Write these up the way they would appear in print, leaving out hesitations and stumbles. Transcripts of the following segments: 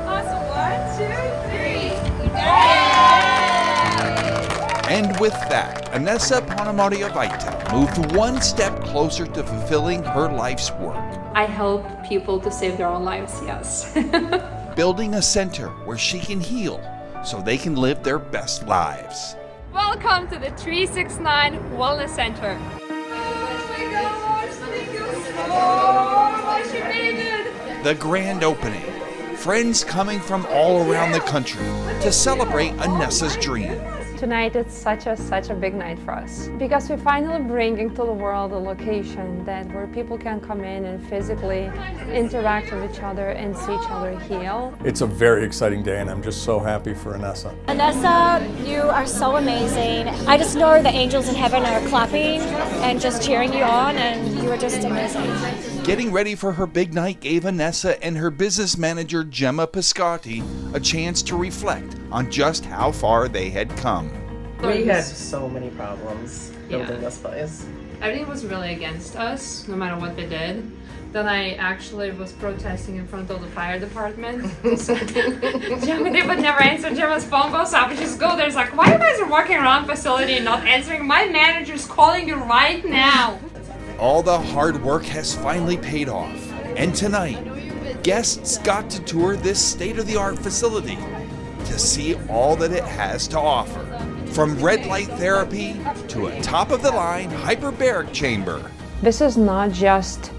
Awesome. 1, 2, 3. Yay! And with that, Inesa Ponomariovaite moved one step closer to fulfilling her life's work. I help people to save their own lives, yes. Building a center where she can heal so they can live their best lives. Welcome to the 369 Wellness Center. The grand opening. Friends coming from all around the country to celebrate Inesa's dream. Tonight it's such a big night for us because we're finally bringing to the world a location where people can come in and physically interact with each other and see each other heal. It's a very exciting day and I'm just so happy for Inesa. Inesa, you are so amazing. I just know the angels in heaven are clapping and just cheering you on, and you are just amazing. Getting ready for her big night gave Inesa and her business manager Gemma Piscotti a chance to reflect on just how far they had come. We had so many problems building this place. Everything was really against us, no matter what they did. Then I actually was protesting in front of the fire department. They would never answer. Gemma's phone goes off and she just go there. It's like, why are you guys walking around facility and not answering? My manager's calling you right now. All the hard work has finally paid off. And tonight, guests got to tour this state-of-the-art facility to see all that it has to offer. From red light therapy to a top-of-the-line hyperbaric chamber. This is not just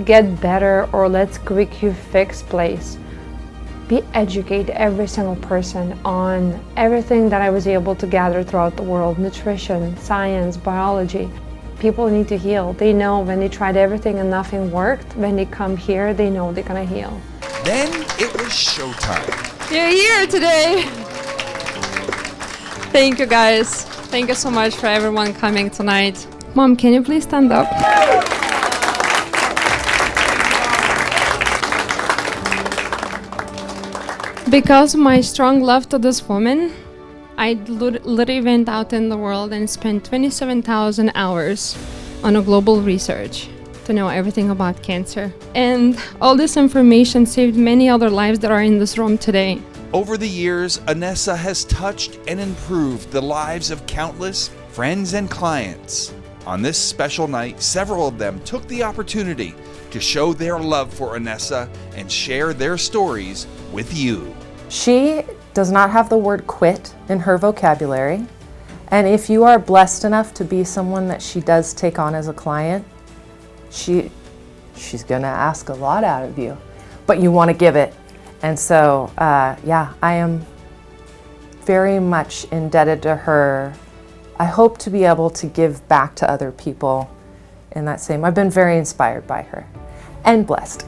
get better or let's quick you fix place. We educate every single person on everything that I was able to gather throughout the world: nutrition, science, biology. People need to heal. They know when they tried everything and nothing worked, when they come here, they know they're gonna heal. Then it was showtime. You're here today. Thank you guys. Thank you so much for everyone coming tonight. Mom, can you please stand up? Because of my strong love to this woman, I literally went out in the world and spent 27,000 hours on a global research to know everything about cancer. And all this information saved many other lives that are in this room today. Over the years, Inesa has touched and improved the lives of countless friends and clients. On this special night, several of them took the opportunity to show their love for Inesa and share their stories with you. She does not have the word quit in her vocabulary, and if you are blessed enough to be someone that she does take on as a client, she's gonna ask a lot out of you, but you want to give it. And so, yeah, I am very much indebted to her. I hope to be able to give back to other people in that same. I've been very inspired by her and blessed.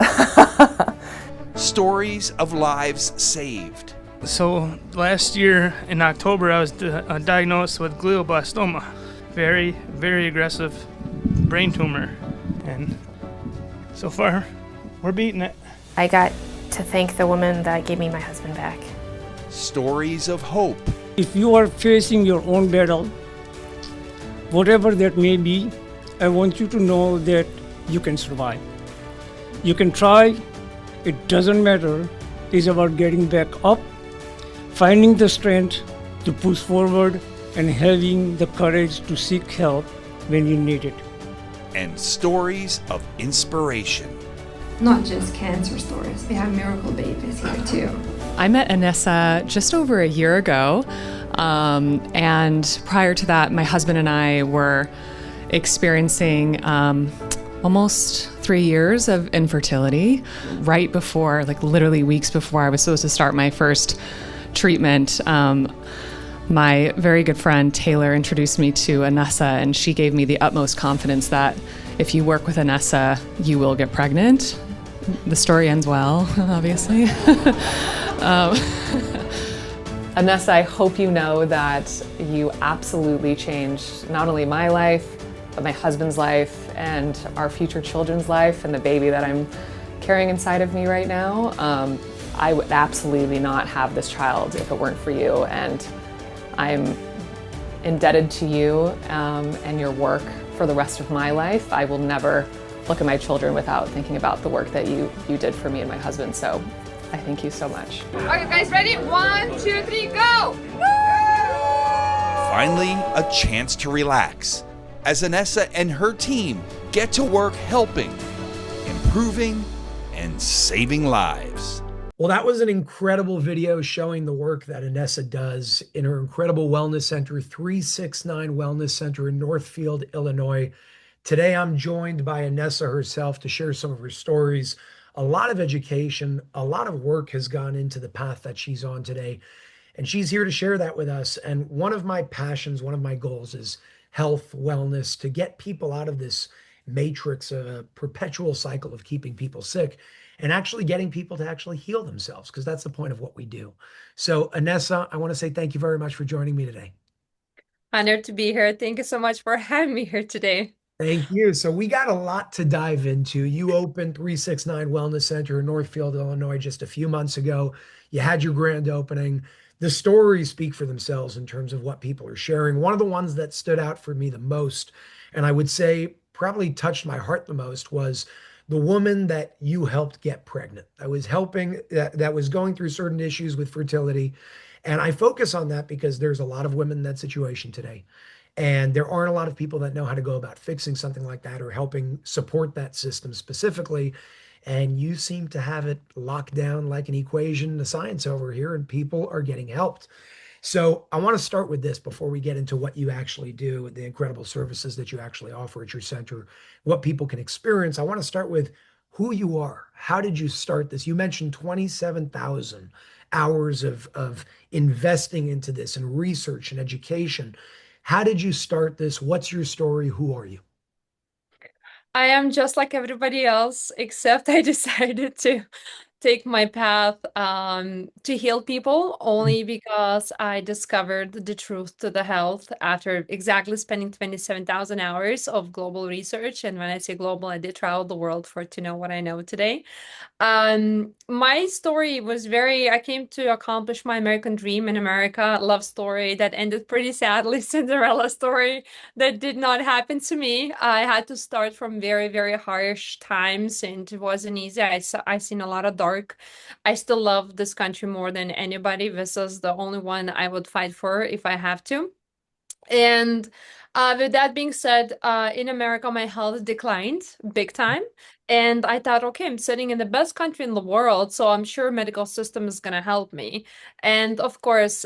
Stories of lives saved. So last year in October, I was diagnosed with glioblastoma, very, very aggressive brain tumor, and so far we're beating it. I got to thank the woman that gave me my husband back. Stories of hope. If you are facing your own battle, whatever that may be, I want you to know that you can survive. You can try, it doesn't matter. It's about getting back up, finding the strength to push forward, and having the courage to seek help when you need it. And stories of inspiration. Not just cancer stories, we have miracle babies here too. I met Inesa just over a year ago, and prior to that, my husband and I were experiencing almost 3 years of infertility right before, like literally weeks before I was supposed to start my first treatment. My very good friend Taylor introduced me to Inesa, and she gave me the utmost confidence that if you work with Inesa, you will get pregnant. The story ends well, obviously. Inesa, I hope you know that you absolutely changed not only my life, but my husband's life and our future children's life and the baby that I'm carrying inside of me right now. I would absolutely not have this child if it weren't for you, and I'm indebted to you and your work for the rest of my life. I will never look at my children without thinking about the work that you did for me and my husband. So I thank you so much. Okay, guys, ready? 1, 2, 3, go! Finally, a chance to relax as Inesa and her team get to work helping, improving, and saving lives. Well, that was an incredible video showing the work that Inesa does in her incredible wellness center, 369 Wellness Center in Northfield, Illinois. Today, I'm joined by Inesa herself to share some of her stories. A lot of education, a lot of work has gone into the path that she's on today. And she's here to share that with us. And one of my passions, one of my goals is health, wellness, to get people out of this matrix, a perpetual cycle of keeping people sick and actually getting people to actually heal themselves, because that's the point of what we do. So, Inesa, I want to say thank you very much for joining me today. Honored to be here. Thank you so much for having me here today. Thank you. So we got a lot to dive into. You opened 369 Wellness Center in Northfield, Illinois, just a few months ago. You had your grand opening. The stories speak for themselves in terms of what people are sharing. One of the ones that stood out for me the most, and I would say probably touched my heart the most, was the woman that you helped get pregnant. I was helping, that was going through certain issues with fertility. And I focus on that because there's a lot of women in that situation today. And there aren't a lot of people that know how to go about fixing something like that or helping support that system specifically. And you seem to have it locked down like an equation, the science over here, and people are getting helped. So I want to start with this before we get into what you actually do, the incredible services that you actually offer at your center, what people can experience. I want to start with who you are. How did you start this? You mentioned 27,000 hours of investing into this and research and education. How did you start this? What's your story? Who are you? I am just like everybody else, except I decided to take my path to heal people only because I discovered the truth to the health after exactly spending 27,000 hours of global research. And when I say global, I did travel the world for to know what I know today. My story was I came to accomplish my American dream in America, love story that ended pretty sadly, Cinderella story that did not happen to me. I had to start from very, very harsh times and it wasn't easy. I seen a lot of dark. I still love this country more than anybody. This is the only one I would fight for if I have to. And with that being said, in America, my health declined big time. And I thought, okay, I'm sitting in the best country in the world, so I'm sure medical system is going to help me. And of course,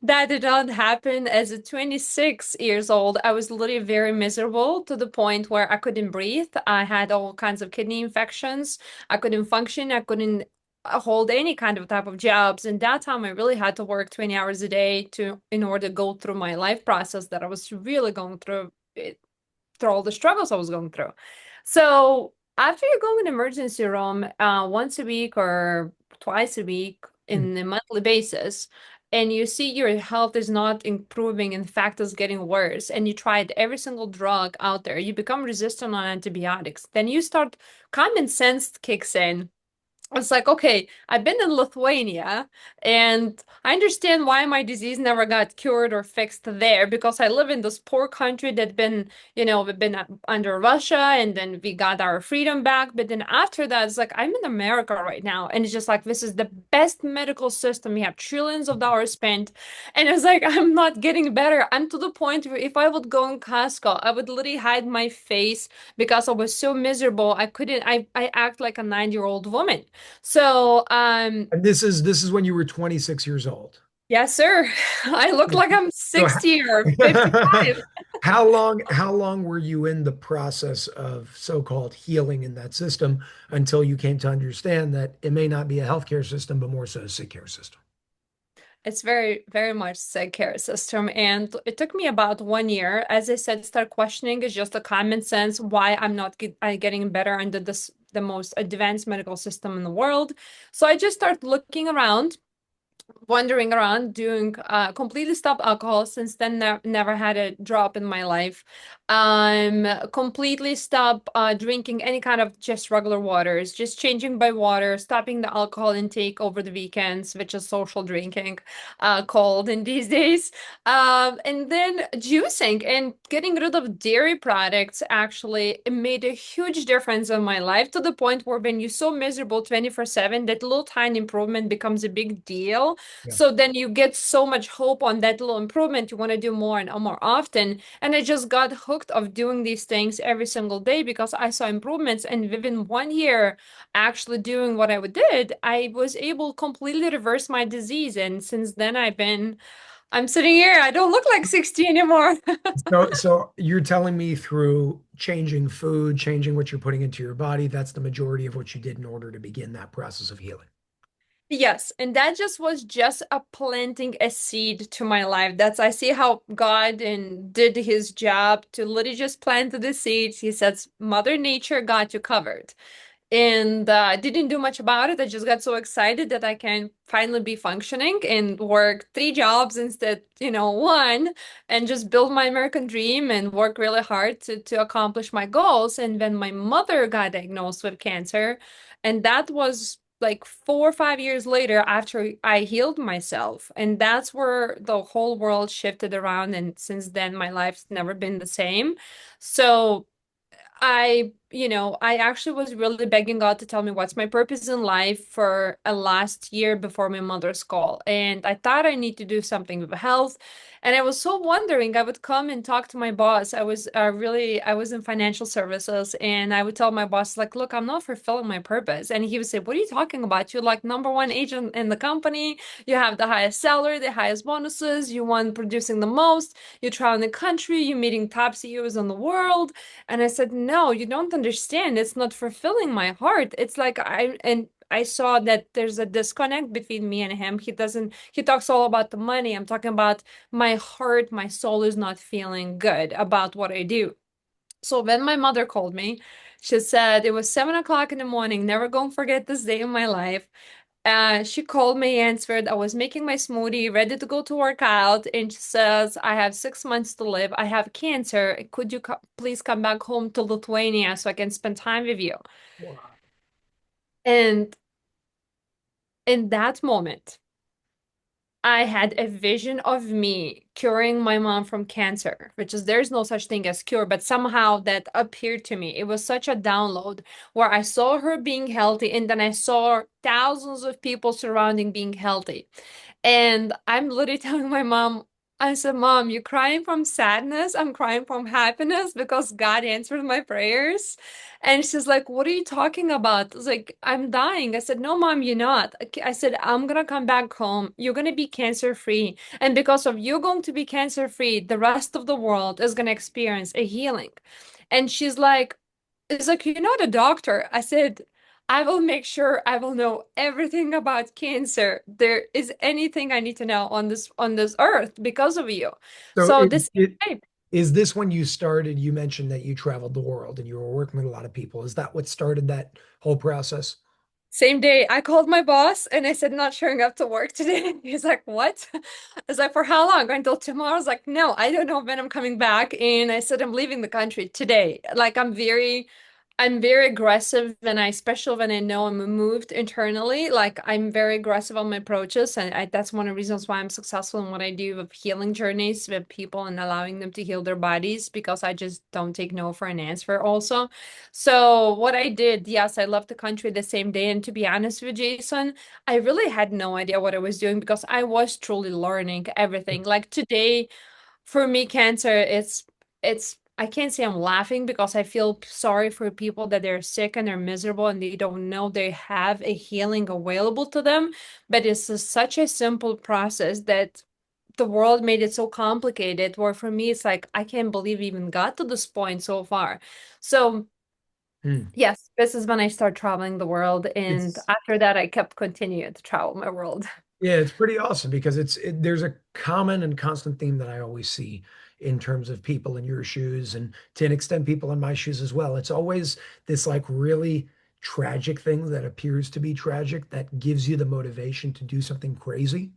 that did not happen. As a 26 years old, I was literally very miserable to the point where I couldn't breathe. I had all kinds of kidney infections. I couldn't function. I couldn't hold any kind of type of jobs. And that time I really had to work 20 hours a day in order to go through my life process that I was really going through through all the struggles I was going through. So after you go in emergency room once a week or twice a week in a monthly basis, and you see your health is not improving, in fact, is getting worse, and you tried every single drug out there, you become resistant on antibiotics, then you start, common sense kicks in. It's like, okay, I've been in Lithuania and I understand why my disease never got cured or fixed there because I live in this poor country that we've been under Russia and then we got our freedom back. But then after that, it's like, I'm in America right now. And it's just like, this is the best medical system. We have trillions of dollars spent. And it's like, I'm not getting better. I'm to the point where if I would go in Costco, I would literally hide my face because I was so miserable. I act like a 9-year-old woman. So, And this is when you were 26 years old. yes, sir. I look like I'm 60 or 55. How long were you in the process of so-called healing in that system until you came to understand that it may not be a healthcare system, but more so a sick care system? It's very, very much sick care system. And it took me about 1 year. As I said, start questioning is just a common sense why I'm not getting better under the most advanced medical system in the world. So I just start looking around wandering around doing completely stopped alcohol. Since then, never had a drop in my life. Completely stop drinking any kind of just regular waters, just changing by water, stopping the alcohol intake over the weekends, which is social drinking, called in these days. And then juicing and getting rid of dairy products actually it made a huge difference in my life, to the point where when you're so miserable 24/7, that little tiny improvement becomes a big deal. Yeah. So then you get so much hope on that little improvement. You want to do more and more often. And I just got hooked of doing these things every single day because I saw improvements. And within 1 year, actually doing what I did, I was able to completely reverse my disease. And since then, I'm sitting here. I don't look like 60 anymore. So you're telling me through changing food, changing what you're putting into your body, that's the majority of what you did in order to begin that process of healing. Yes, and that just was just a planting a seed to my life. That's I see how God and did his job to literally just plant the seeds. He says, Mother Nature got you covered. And I didn't do much about it. I just got so excited that I can finally be functioning and work three jobs instead, one, and just build my American dream and work really hard to accomplish my goals. And when my mother got diagnosed with cancer, and that was like 4 or 5 years later after I healed myself. And that's where the whole world shifted around. And since then, my life's never been the same. So I actually was really begging God to tell me what's my purpose in life for a last year before my mother's call. And I thought I need to do something with health. And I was so wondering, I would come and talk to my boss. I was in financial services, and I would tell my boss, like, look, I'm not fulfilling my purpose. And he would say, what are you talking about? You're like number one agent in the company. You have the highest salary, the highest bonuses. You want producing the most. You travel the country. You're meeting top CEOs in the world. And I said, no, you don't understand. It's not fulfilling my heart. It's like I saw that there's a disconnect between me and him. He talks all about the money. I'm talking about my heart, my soul is not feeling good about what I do. So when my mother called me, she said it was 7 o'clock in the morning, never gonna forget this day in my life. She called me, answered. I was making my smoothie, ready to go to work out, and she says, I have 6 months to live. I have cancer. Could you please come back home to Lithuania so I can spend time with you? Wow. And in that moment, I had a vision of me curing my mom from cancer, which is there's no such thing as cure, but somehow that appeared to me. It was such a download where I saw her being healthy, and then I saw thousands of people surrounding being healthy. And I'm literally telling my mom, I said, Mom, you're crying from sadness. I'm crying from happiness because God answered my prayers. And she's like, what are you talking about? I was like, I'm dying. I said, no, Mom, you're not. I said, I'm gonna come back home. You're gonna be cancer free. And because of you going to be cancer free, the rest of the world is gonna experience a healing. And she's like, it's like, you're not a doctor. I said, I will make sure I will know everything about cancer. There is anything I need to know on this earth because of you. So So this is this when you started? You mentioned that you traveled the world and you were working with a lot of people. Is that what started that whole process? same day, I called my boss and I said, not showing up to work today. He's like, what? I was like, for how long? Until tomorrow? I was like, no, I don't know when I'm coming back. And I said, I'm leaving the country today. Like, I'm very aggressive when especially when I know I'm moved internally, like I'm very aggressive on my approaches. And that's one of the reasons why I'm successful in what I do with healing journeys with people and allowing them to heal their bodies because I just don't take no for an answer also. So what I did, yes, I left the country the same day. And to be honest with Jason, I really had no idea what I was doing because I was truly learning everything. Like today, for me, cancer, it's I can't say I'm laughing because I feel sorry for people that they're sick and they're miserable and they don't know they have a healing available to them. But such a simple process that the world made it so complicated. Where for me, it's like I can't believe we even got to this point so far. So Hmm. yes, this is when I start traveling the world, and It's after that, I kept continuing to travel my world. Yeah, it's pretty awesome because there's a common and constant theme that I always see in terms of people in your shoes and to an extent people in my shoes as well. It's always this like really tragic thing that appears to be tragic that gives you the motivation to do something crazy.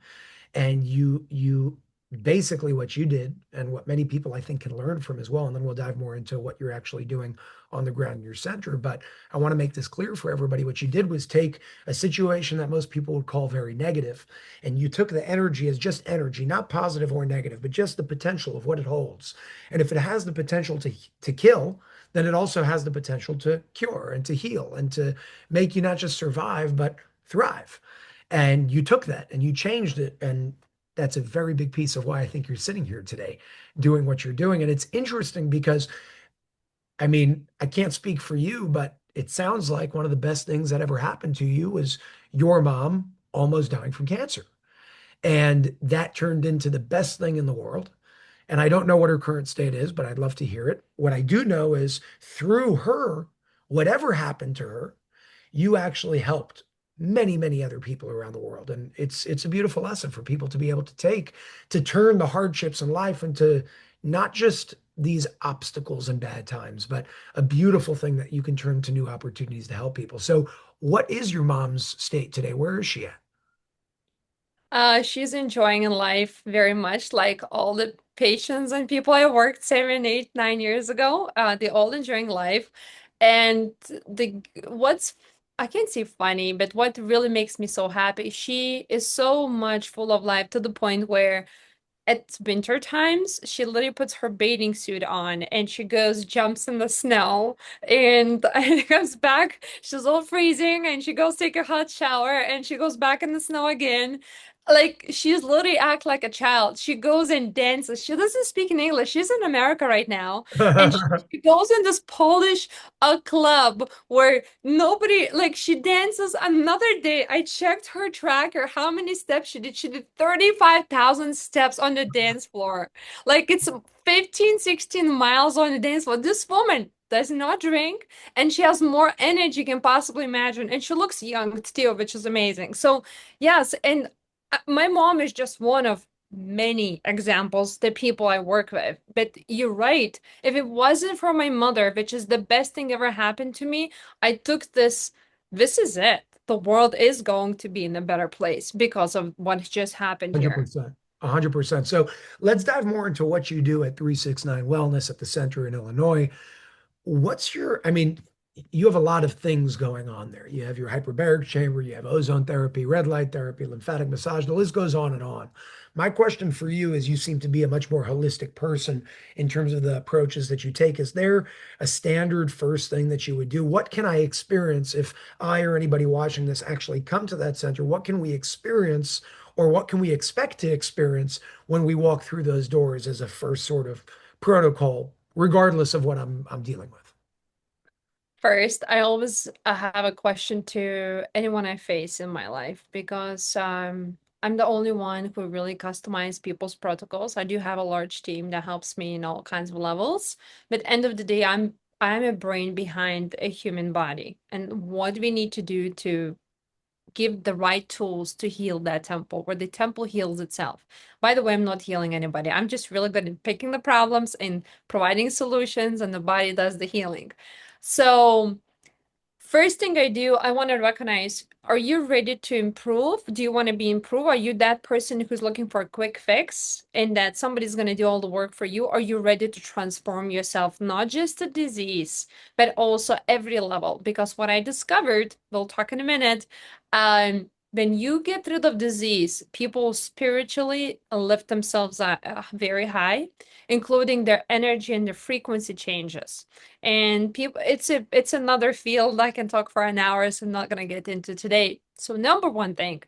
And you basically what you did and what many people I think can learn from as well. And then we'll dive more into what you're actually doing on the ground in your center. But I want to make this clear for everybody. What you did was take a situation that most people would call very negative, and you took the energy as just energy, not positive or negative, but just the potential of what it holds. And if it has the potential to kill, then it also has the potential to cure and to heal and to make you not just survive, but thrive. And you took that and you changed it. And that's a very big piece of why I think you're sitting here today doing what you're doing. And it's interesting because, I mean, I can't speak for you, but it sounds like one of the best things that ever happened to you was your mom almost dying from cancer. And that turned into the best thing in the world. And I don't know what her current state is, but I'd love to hear it. What I do know is through her, whatever happened to her, you actually helped many, many other people around the world. And it's a beautiful lesson for people to be able to take to turn the hardships in life into not just these obstacles and bad times, but a beautiful thing that you can turn to new opportunities to help people. So what is your mom's state today? Where is she at? She's enjoying life very much, like all the patients and people I worked 7, 8, 9 years ago. They're all enjoying life. And the what's I can't say funny, but what really makes me so happy, she is so much full of life to the point where at winter times, she literally puts her bathing suit on and she goes, jumps in the snow and comes back. She's all freezing and she goes take a hot shower and she goes back in the snow again. Like she's literally act like a child. She goes and dances. She doesn't speak in English. She's in America right now. And she goes in this Polish club where nobody like she dances another day. I checked her tracker, how many steps she did. She did 35,000 steps on the dance floor. Like it's 15, 16 miles on the dance floor. This woman does not drink and she has more energy you can possibly imagine. And she looks young too, which is amazing. So yes, and my mom is just one of many examples, the people I work with. But you're right. If it wasn't for my mother, which is the best thing ever happened to me, I took this is it. The world is going to be in a better place because of what just happened here. 100%. 100%. So let's dive more into what you do at 369 Wellness at the center in Illinois. What's your, I mean, you have a lot of things going on there. You have your hyperbaric chamber, you have ozone therapy, red light therapy, lymphatic massage, the list goes on and on. My question for you is you seem to be a much more holistic person in terms of the approaches that you take. Is there a standard first thing that you would do? What can I experience if I or anybody watching this actually come to that center? What can we experience or what can we expect to experience when we walk through those doors as a first sort of protocol, regardless of what I'm dealing with? First, I always have a question to anyone I face in my life because I'm the only one who really customize people's protocols. I do have a large team that helps me in all kinds of levels, but end of the day, I'm a brain behind a human body, and what we need to do to give the right tools to heal that temple, where the temple heals itself. By the way, I'm not healing anybody. I'm just really good at picking the problems and providing solutions, and the body does the healing. So first thing I do, I want to recognize, are you ready to improve? Do you want to be improved? Are you that person who's looking for a quick fix and that somebody's going to do all the work for you? Are you ready to transform yourself, not just a disease, but also every level? Because what I discovered, we'll talk in a minute, when you get rid of disease, people spiritually lift themselves very high, including their energy and their frequency changes. And people, it's another field I can talk for an hour, so I'm not gonna get into today. So number one thing,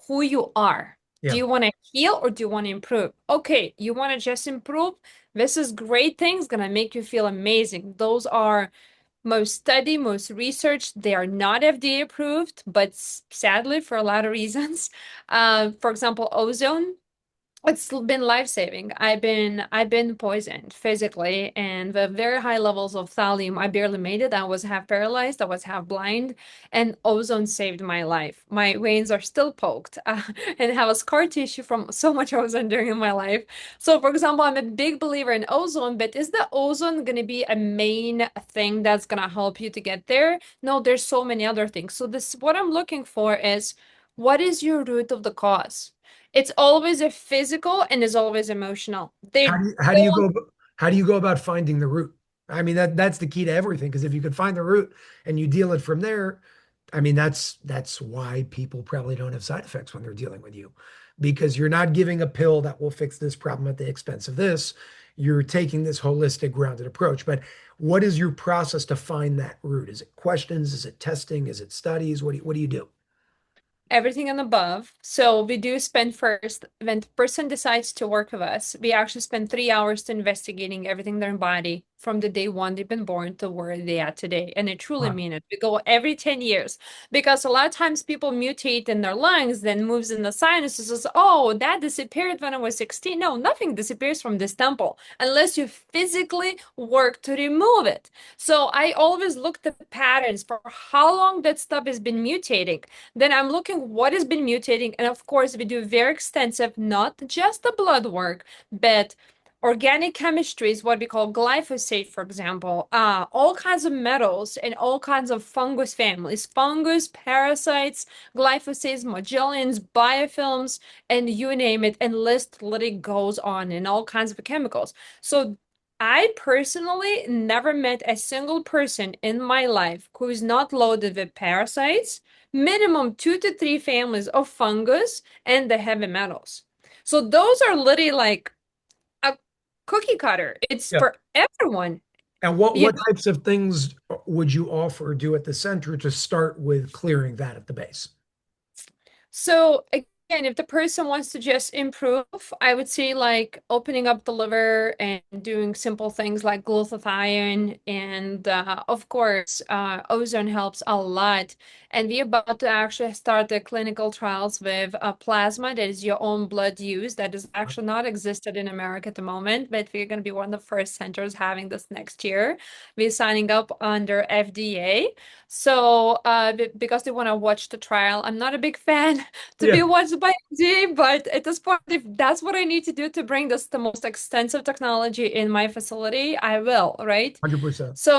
who you are. Do Yeah. you want to heal or do you want to improve? Okay, you want to just improve. This is great things, gonna make you feel amazing. Those are most studied, most researched. They are not FDA approved, but sadly, for a lot of reasons. For example, ozone. It's been life-saving. I've been poisoned physically and with very high levels of thallium. I barely made it. I was half paralyzed, I was half blind, and ozone saved my life. My veins are still poked and have a scar tissue from so much ozone during my life. So, for example, I'm a big believer in ozone, but is the ozone going to be a main thing that's going to help you to get there? No, there's so many other things. So this, what I'm looking for is what is your root of the cause? It's always a physical and is always emotional. How They do you, how do you don't. go how do you go about finding the root? I mean, that's the key to everything, because if you could find the root and you deal it from there, I mean, that's why people probably don't have side effects when they're dealing with you, because you're not giving a pill that will fix this problem at the expense of this. You're taking this holistic, grounded approach. But what is your process to find that root? Is it questions? Is it testing? Is it studies? What do you do? Everything and above. So we do spend first, when the person decides to work with us, we actually spend 3 hours to investigating everything in their body from the day one they've been born to where they are today. And I truly Wow. mean it. We go every 10 years because a lot of times people mutate in their lungs, then moves in the sinuses. Says, oh, that disappeared when I was 16. No, nothing disappears from this temple unless you physically work to remove it. So I always look at the patterns for how long that stuff has been mutating. Then I'm looking what has been mutating. And of course, we do very extensive, not just the blood work, but organic chemistry is what we call glyphosate, for example, all kinds of metals and all kinds of fungus families, fungus, parasites, glyphosates, Magellans, biofilms, and you name it, and list literally goes on, and all kinds of chemicals. So I personally never met a single person in my life who is not loaded with parasites, minimum 2 to 3 families of fungus, and the heavy metals. So those are literally like a cookie cutter. It's Yeah. for everyone. And what You what types of things would you offer or do at the center to start with clearing that at the base? So again, if the person wants to just improve, I would say like opening up the liver and doing simple things like glutathione, and of course, ozone helps a lot. And we're about to actually start the clinical trials with plasma that is your own blood use that is actually not existed in America at the moment, but we're going to be one of the first centers having this next year. We're signing up under FDA. So, because they want to watch the trial, I'm not a big fan to Yeah, be watched by MD, but at this point, if that's what I need to do to bring this the most extensive technology in my facility, I will, right? 100%. So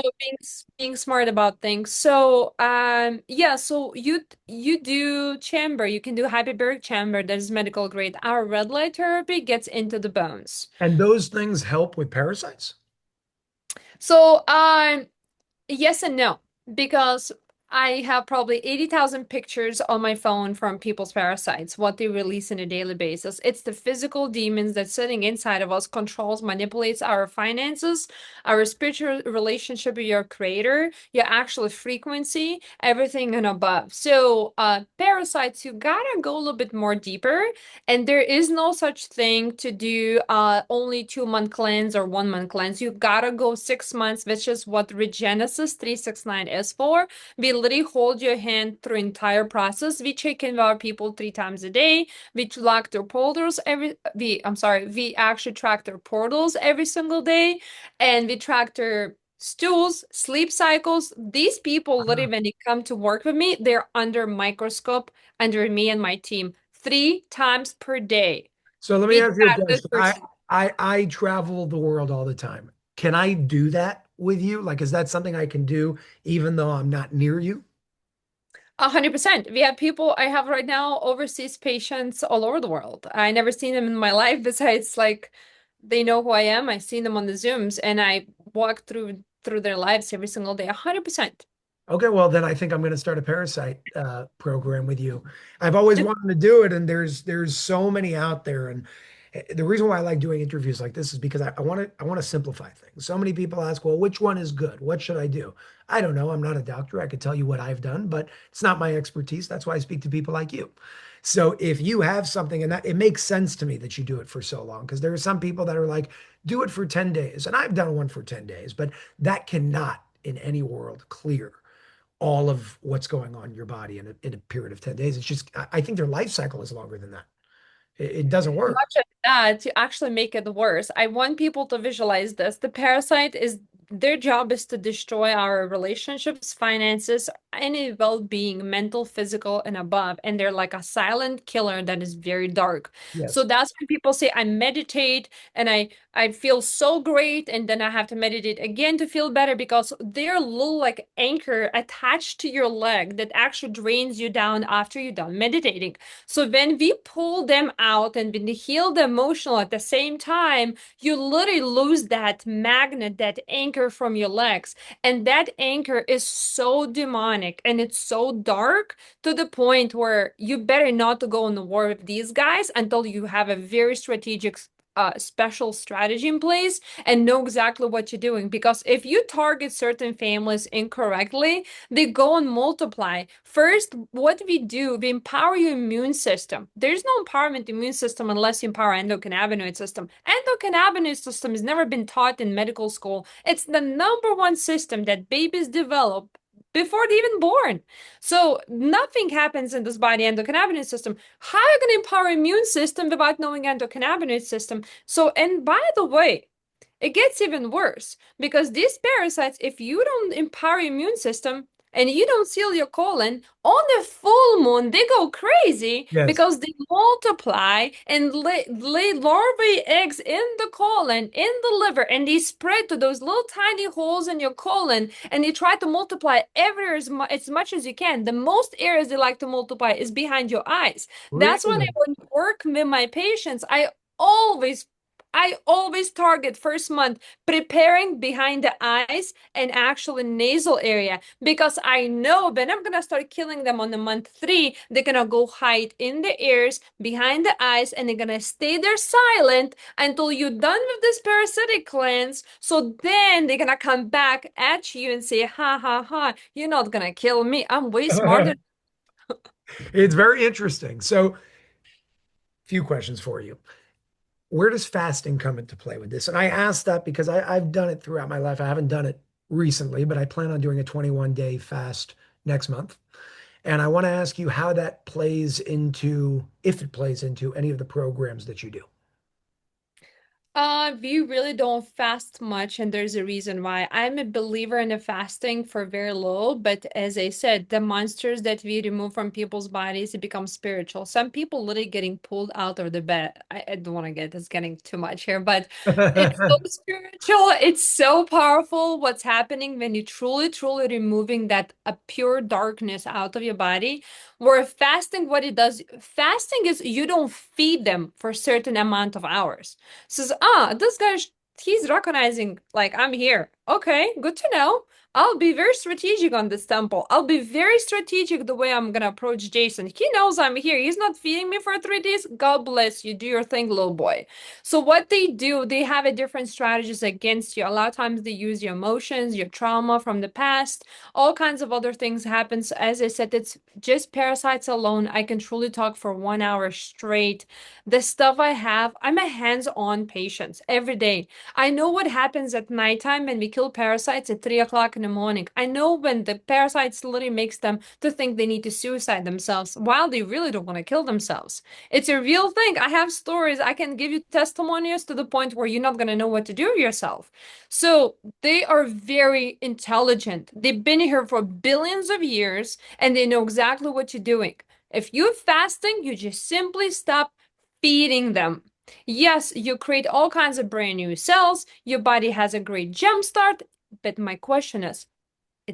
being smart about things. So yeah, so you do chamber, you can do hyperbaric chamber that is medical grade. Our red light therapy gets into the bones. And those things help with parasites? So yes and no, because I have probably 80,000 pictures on my phone from people's parasites, what they release on a daily basis. It's the physical demons that's sitting inside of us, controls, manipulates our finances, our spiritual relationship with your creator, your actual frequency, everything and above. So, parasites, you gotta go a little bit more deeper, and there is no such thing to do only 2 month cleanse or 1 month cleanse. You gotta go 6 months, which is what Regenesis 369 is for. We literally hold your hand through entire process. We check in with our people 3 times a day. We track their portals we actually track their portals every single day, and we track their stools, sleep cycles. These people literally, when they come to work with me, they're under microscope under me and my team 3 times per day. So let me We ask you a track this question. I person. I I travel the world all the time. Can I do that with you? Like, is that something I can do even though I'm not near you? 100%. We have people I have right now overseas patients all over the world. I never seen them in my life besides like they know who I am. I seen them on the Zooms and I walk through their lives every single day. 100%. Okay, well then I think I'm going to start a parasite program with you. I've always wanted to do it, and there's so many out there, and the reason why I like doing interviews like this is because I want to simplify things. So many people ask, well, which one is good? What should I do? I don't know. I'm not a doctor. I could tell you what I've done, but it's not my expertise. That's why I speak to people like you. So if you have something, and that, it makes sense to me that you do it for so long, because there are some people that are like, do it for 10 days, and I've done one for 10 days, but that cannot in any world clear all of what's going on in your body in a period of 10 days. It's just, I think their life cycle is longer than that. It doesn't work. Not just that, to actually make it worse. I want people to visualize this. The parasite is their job is to destroy our relationships, finances, any well-being, mental, physical, and above. And they're like a silent killer that is very dark. So Yes. that's when people say, I meditate and I feel so great, and then I have to meditate again to feel better because they're a little like anchor attached to your leg that actually drains you down after you're done meditating. So when we pull them out and when we heal the emotional at the same time, you literally lose that magnet, that anchor from your legs. And that anchor is so demonic and it's so dark to the point where you better not to go on the war with these guys until you have a very strategic special strategy in place and know exactly what you're doing. Because if you target certain families incorrectly, they go and multiply. First, what we do, we empower your immune system. There's no empowerment immune system unless you empower endocannabinoid system. Endocannabinoid system has never been taught in medical school. It's the number one system that babies develop before they're even born. So nothing happens in this body endocannabinoid system. How are you going to empower immune system without knowing endocannabinoid system? So, and by the way, it gets even worse because these parasites, if you don't empower your immune system and you don't seal your colon, on the full moon, they go crazy Yes. because they multiply and lay larvae eggs in the colon, in the liver, and they spread to those little tiny holes in your colon and they try to multiply everywhere as much as you can. The most areas they like to multiply is behind your eyes. That's when I Really? would work with my patients. Always I always target first month preparing behind the eyes and actually nasal area because I know when I'm gonna start killing them on the month 3, they're gonna go hide in the ears, behind the eyes, and they're gonna stay there silent until you're done with this parasitic cleanse. So then they're gonna come back at you and say, ha ha ha, you're not gonna kill me. I'm way smarter. It's very interesting. So, few questions for you. Where does fasting come into play with this? And I asked that because I've done it throughout my life. I haven't done it recently, but I plan on doing a 21-day fast next month. And I want to ask you how that plays into, if it plays into any of the programs that you do. We really don't fast much, and there's a reason why. I'm a believer in the fasting for very little, but as I said, the monsters that we remove from people's bodies, it becomes spiritual. Some people literally getting pulled out of the bed. I don't want to get it's getting too much here, but it's so spiritual. It's so powerful what's happening when you truly, truly removing that a pure darkness out of your body. Where fasting, what it does, fasting is you don't feed them for a certain amount of hours says, this guy, he's recognizing, like, I'm here. Okay, good to know. I'll be very strategic on this temple. I'll be very strategic the way I'm gonna approach Jason. He knows I'm here. He's not feeding me for 3 days. God bless you. Do your thing, little boy. So what they do, they have a different strategies against you. A lot of times they use your emotions, your trauma from the past, all kinds of other things happen. So as I said, it's just parasites alone. I can truly talk for 1 hour straight the stuff I have, I'm a hands-on patient every day. I know what happens at nighttime when we kill parasites at 3 o'clock in the morning. I know when the parasites literally makes them to think they need to suicide themselves while they really don't want to kill themselves. It's a real thing. I have stories. I can give you testimonials to the point where you're not going to know what to do yourself. So they are very intelligent. They've been here for billions of years and they know exactly what you're doing. If you're fasting, you just simply stop feeding them. Yes, you create all kinds of brand new cells. Your body has a great jump start. But my question is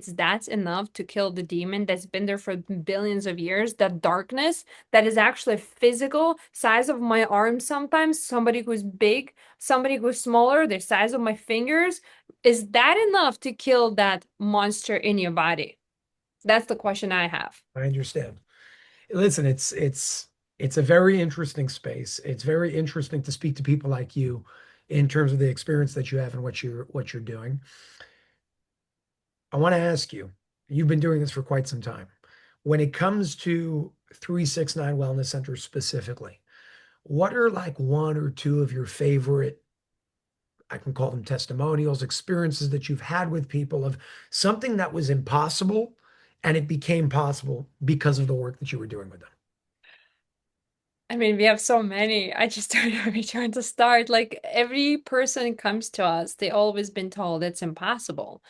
that enough to kill the demon that's been there for billions of years? That darkness that is actually physical, size of my arm sometimes, somebody who's big, somebody who's smaller, the size of my fingers. Is that enough to kill that monster in your body? That's the question I have. I understand. Listen, it's a very interesting space. It's very interesting to speak to people like you in terms of the experience that you have and what you're doing. I want to ask you, you've been doing this for quite some time. When it comes to 369 Wellness Center specifically, what are like one or two of your favorite, I can call them testimonials, experiences that you've had with people of something that was impossible and it became possible because of the work that you were doing with them? I mean, we have so many. I just don't know which one to start. Like every person comes to us, they always been told it's impossible.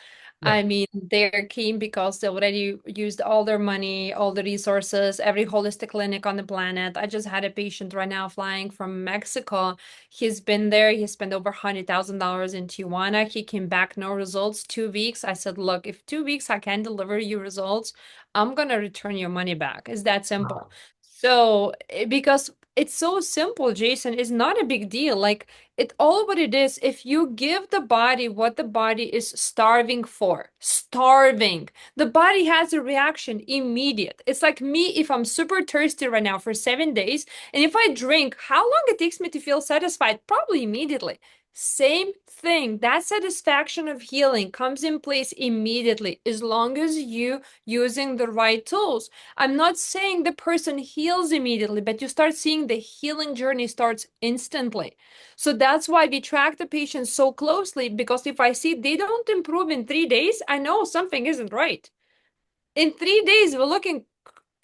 Right. I mean, they're keen because they already used all their money, all the resources, every holistic clinic on the planet. I just had a patient right now flying from Mexico. He's been there. He spent over $100,000 in Tijuana. He came back, no results, 2 weeks. I said, look, if 2 weeks I can deliver you results, I'm gonna return your money back. It's that simple. Wow. So, because it's so simple, Jason, it's not a big deal. Like it all what it is, if you give the body what the body is starving for, starving, the body has a reaction immediate. It's like me if I'm super thirsty right now for 7 days, and if I drink, how long it takes me to feel satisfied? Probably immediately. Same thing. That satisfaction of healing comes in place immediately as long as you using the right tools. I'm not saying the person heals immediately, but you start seeing the healing journey starts instantly. So that's why we track the patients so closely, because if I see they don't improve in 3 days, I know something isn't right. In 3 days, we're looking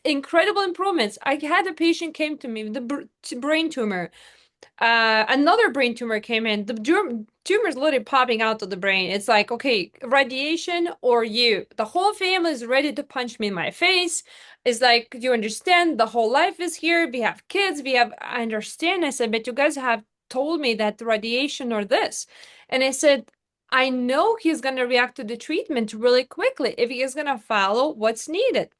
incredible improvements. I had a patient came to me with a brain tumor. Another brain tumor came in. The tumor's literally popping out of the brain. It's like, okay, radiation or you. The whole family is ready to punch me in my face. It's like, you understand, the whole life is here. We have kids. I understand. I said, but you guys have told me that radiation or this. And I said, I know he's going to react to the treatment really quickly if he is going to follow what's needed.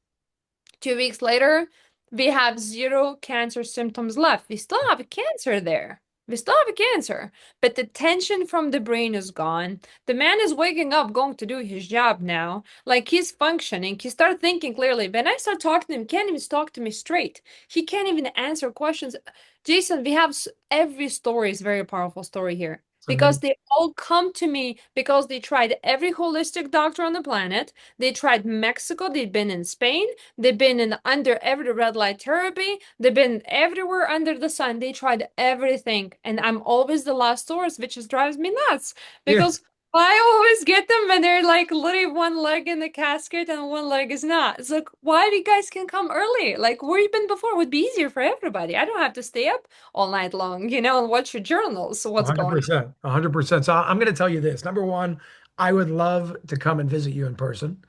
2 weeks later, we have zero cancer symptoms left. We still have a cancer there. We still have a cancer, but the tension from the brain is gone. The man is waking up, going to do his job now. Like he's functioning. He started thinking clearly. When I start talking to him, he can't even talk to me straight. He can't even answer questions. Jason, we have every story is very powerful story here It's because amazing. they all come to me because they tried every holistic doctor on the planet. They tried Mexico. They've been in Spain. They've been in under every red light therapy. They've been everywhere under the sun. They tried everything. And I'm always the last source, which just drives me nuts Yeah. because I always get them when they're like literally one leg in the casket and one leg is not. It's like, why you guys can come early? Like where you been before would be easier for everybody. I don't have to stay up all night long, and watch your journals. So what's going on? 100%. 100%. So I'm going to tell you this. Number one, I would love to come and visit you in person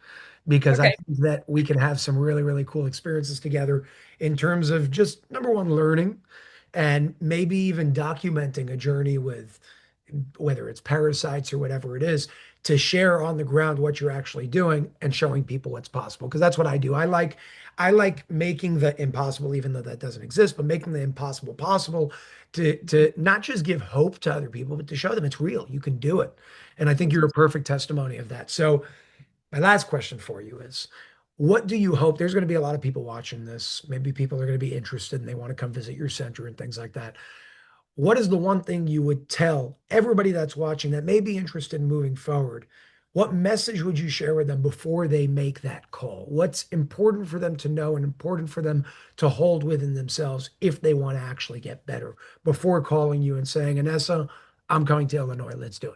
because I Okay. think that we can have some really, really cool experiences together in terms of just number one, learning and maybe even documenting a journey with whether it's parasites or whatever it is, to share on the ground what you're actually doing and showing people what's possible. Because that's what I do. I like making the impossible, even though that doesn't exist, but making the impossible possible to not just give hope to other people, but to show them it's real. You can do it. And I think you're a perfect testimony of that. So my last question for you is, what do you hope? There's going to be a lot of people watching this. Maybe people are going to be interested and they want to come visit your center and things like that. What is the one thing you would tell everybody that's watching that may be interested in moving forward? What message would you share with them before they make that call? What's important for them to know and important for them to hold within themselves if they want to actually get better before calling you and saying, Inesa, I'm coming to Illinois. Let's do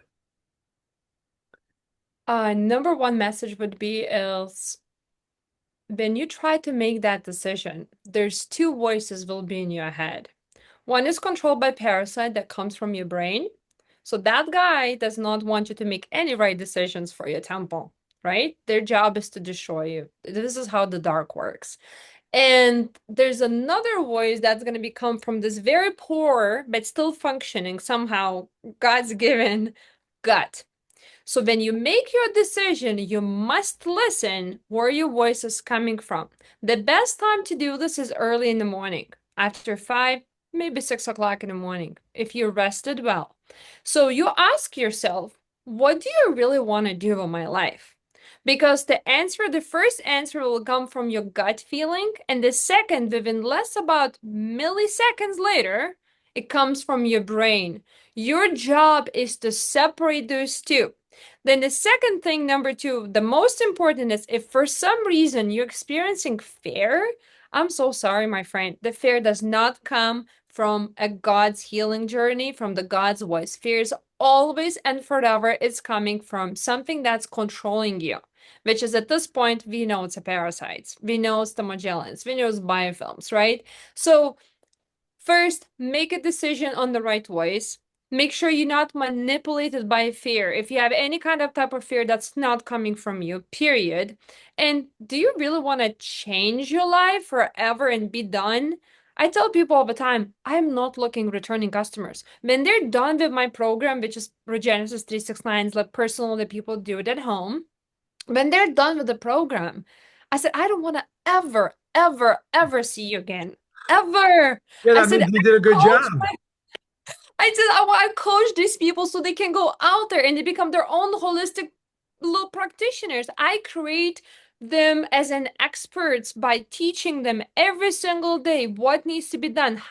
it. Number one message would be is when you try to make that decision, there's two voices will be in your head. One is controlled by parasite that comes from your brain. So that guy does not want you to make any right decisions for your temple, right? Their job is to destroy you. This is how the dark works. And there's another voice that's going to become from this very poor but still functioning somehow God's given gut. So when you make your decision, you must listen where your voice is coming from. The best time to do this is early in the morning, after 5, maybe 6 o'clock in the morning, if you rested well. So you ask yourself, what do you really want to do in my life? Because the first answer will come from your gut feeling, and the second, within less about milliseconds later, it comes from your brain. Your job is to separate those two. Then the second thing, number two, the most important is if for some reason you're experiencing fear, I'm so sorry, my friend. The fear does not come from a God's healing journey, from the God's voice. Fear is always and forever it's coming from something that's controlling you, which is at this point, we know it's a parasites. We know it's the Magellans. We know it's biofilms, right? So First, make a decision on the right voice. Make sure you're not manipulated by fear. If you have any kind of type of fear, that's not coming from you, period. And do you really want to change your life forever and be done? I tell people all the time, I'm not looking returning customers. When they're done with my program, which is Regenesis 369, it's like personal that people do it at home. When they're done with the program, I said, I don't want to ever, ever, ever see you again. Ever. Yeah, I that said, means you did a good coach job. I just I want to coach these people so they can go out there and they become their own holistic little practitioners. I create them as an experts by teaching them every single day what needs to be done,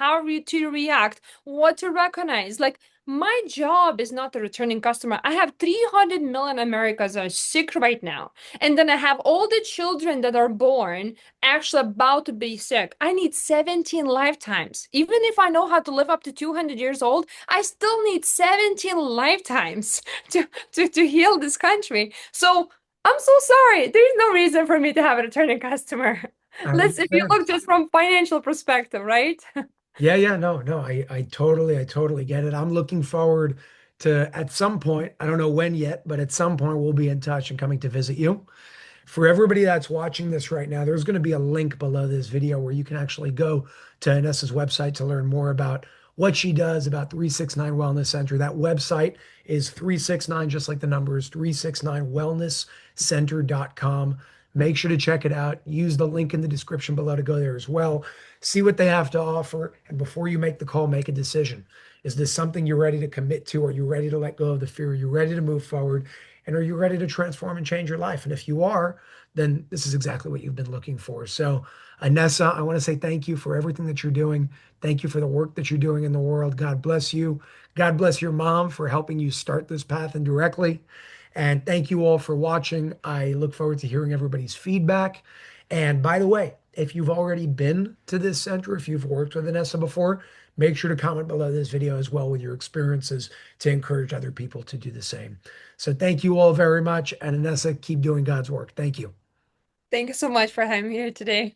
to react, what to recognize. Like my job is not a returning customer. I have 300 million Americans are sick right now. And then I have all the children that are born actually about to be sick. I need 17 lifetimes. Even if I know how to live up to 200 years old, I still need 17 lifetimes to heal this country. So I'm so sorry. There's no reason for me to have a returning customer. I If you understand. look just from financial perspective, right? Yeah, yeah, no, I totally get it. I'm looking forward to at some point, I don't know when yet, but at some point we'll be in touch and coming to visit you. For everybody that's watching this right now, there's going to be a link below this video where you can actually go to Inessa's website to learn more about what she does about 369 Wellness Center. That website is 369, just like the numbers, 369wellnesscenter.com. Make sure to check it out. Use the link in the description below to go there as well. See what they have to offer. And before you make the call, make a decision. Is this something you're ready to commit to? Are you ready to let go of the fear? Are you ready to move forward? And are you ready to transform and change your life? And if you are, then this is exactly what you've been looking for. So, Inesa, I want to say thank you for everything that you're doing. Thank you for the work that you're doing in the world. God bless you. God bless your mom for helping you start this path indirectly. And thank you all for watching. I look forward to hearing everybody's feedback. And by the way, if you've already been to this center, if you've worked with Inesa before, make sure to comment below this video as well with your experiences to encourage other people to do the same. So thank you all very much. And Inesa, keep doing God's work. Thank you. Thank you so much for having me here today.